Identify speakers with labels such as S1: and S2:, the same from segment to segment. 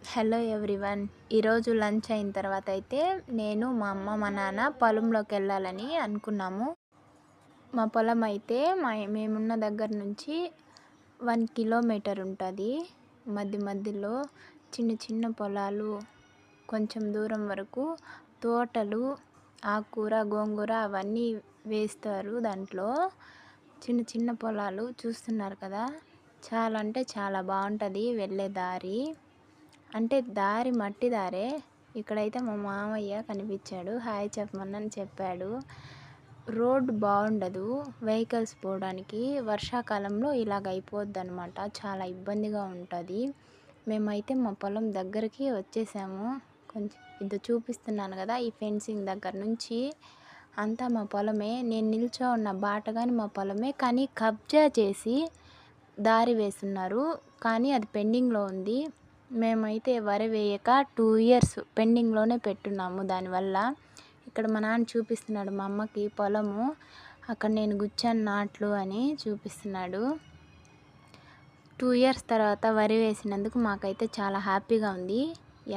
S1: Hello everyone. ఈరోజు lunch అయిన తర్వాత అయితే నేను మా అమ్మ మా నాన్న పొలంలోకి వెళ్ళాలని అనుకున్నాము. మా పొలం అయితే మేమున్న దగ్గర నుంచి 1 కిలోమీటర్ ఉంటుంది. మధ్య మధ్యలో చిన్న చిన్న పొలాలు, కొంచెం దూరం వరకు తోటలు, ఆకుకూర గోంగూర అవన్నీ వేస్తారు. దాంట్లో చిన్న చిన్న పొలాలు చూస్తున్నారు కదా, చాలా అంటే చాలా బాగుంటుంది వెళ్ళే దారి. అంటే దారి మట్టి దారే. ఇక్కడైతే మా మామయ్య కనిపించాడు, హాయ్ చెప్పమని చెప్పాడు. రోడ్డు బాగుండదు వెహికల్స్ పోవడానికి. వర్షాకాలంలో ఇలాగ అయిపోద్ది అనమాట, చాలా ఇబ్బందిగా ఉంటుంది. మేమైతే మా పొలం దగ్గరికి వచ్చేసాము. కొంచెం ఇది చూపిస్తున్నాను కదా, ఈ ఫెన్సింగ్ దగ్గర నుంచి అంతా మా పొలమే. నేను నిల్చో ఉన్న బాట కానీ మా పొలమే, కానీ కబ్జా చేసి దారి వేస్తున్నారు. కానీ అది పెండింగ్లో ఉంది. మేమైతే వరి వేయక 2 ఇయర్స్ పెండింగ్లోనే పెట్టున్నాము. దానివల్ల ఇక్కడ మా నాన్న చూపిస్తున్నాడు మా అమ్మకి పొలము, అక్కడ నేను గుచ్చాను నాట్లు అని చూపిస్తున్నాడు. 2 ఇయర్స్ తర్వాత వరి వేసినందుకు మాకైతే చాలా హ్యాపీగా ఉంది.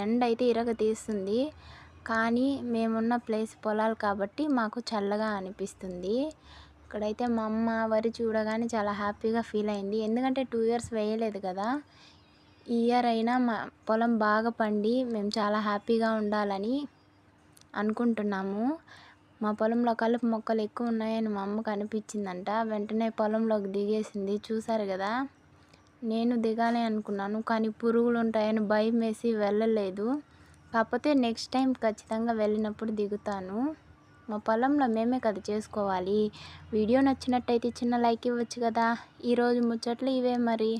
S1: ఎండ అయితే ఇరగ తీస్తుంది, కానీ మేమున్న ప్లేస్ పొలాలు కాబట్టి మాకు చల్లగా అనిపిస్తుంది. ఇక్కడైతే మా అమ్మ వరి చూడగానే చాలా హ్యాపీగా ఫీల్ అయింది, ఎందుకంటే 2 ఇయర్స్ వేయలేదు కదా. ఈ ఇయర్ అయినా మా పొలం బాగా పండి మేము చాలా హ్యాపీగా ఉండాలని అనుకుంటున్నాము. మా పొలంలో కలుపు మొక్కలు ఎక్కువ ఉన్నాయని మా అమ్మకు అనిపించిందంట. వెంటనే పొలంలోకి దిగేసింది. చూసారు కదా, నేను దిగాలి అనుకున్నాను కానీ పురుగులు ఉంటాయని భయం వేసి వెళ్ళలేదు. కాకపోతే నెక్స్ట్ టైం ఖచ్చితంగా వెళ్ళినప్పుడు దిగుతాను. మా పొలంలో మేమే కదా చేసుకోవాలి. వీడియో నచ్చినట్టయితే చిన్న లైక్ ఇవ్వచ్చు కదా. ఈరోజు ముచ్చట్లు ఇవే మరి.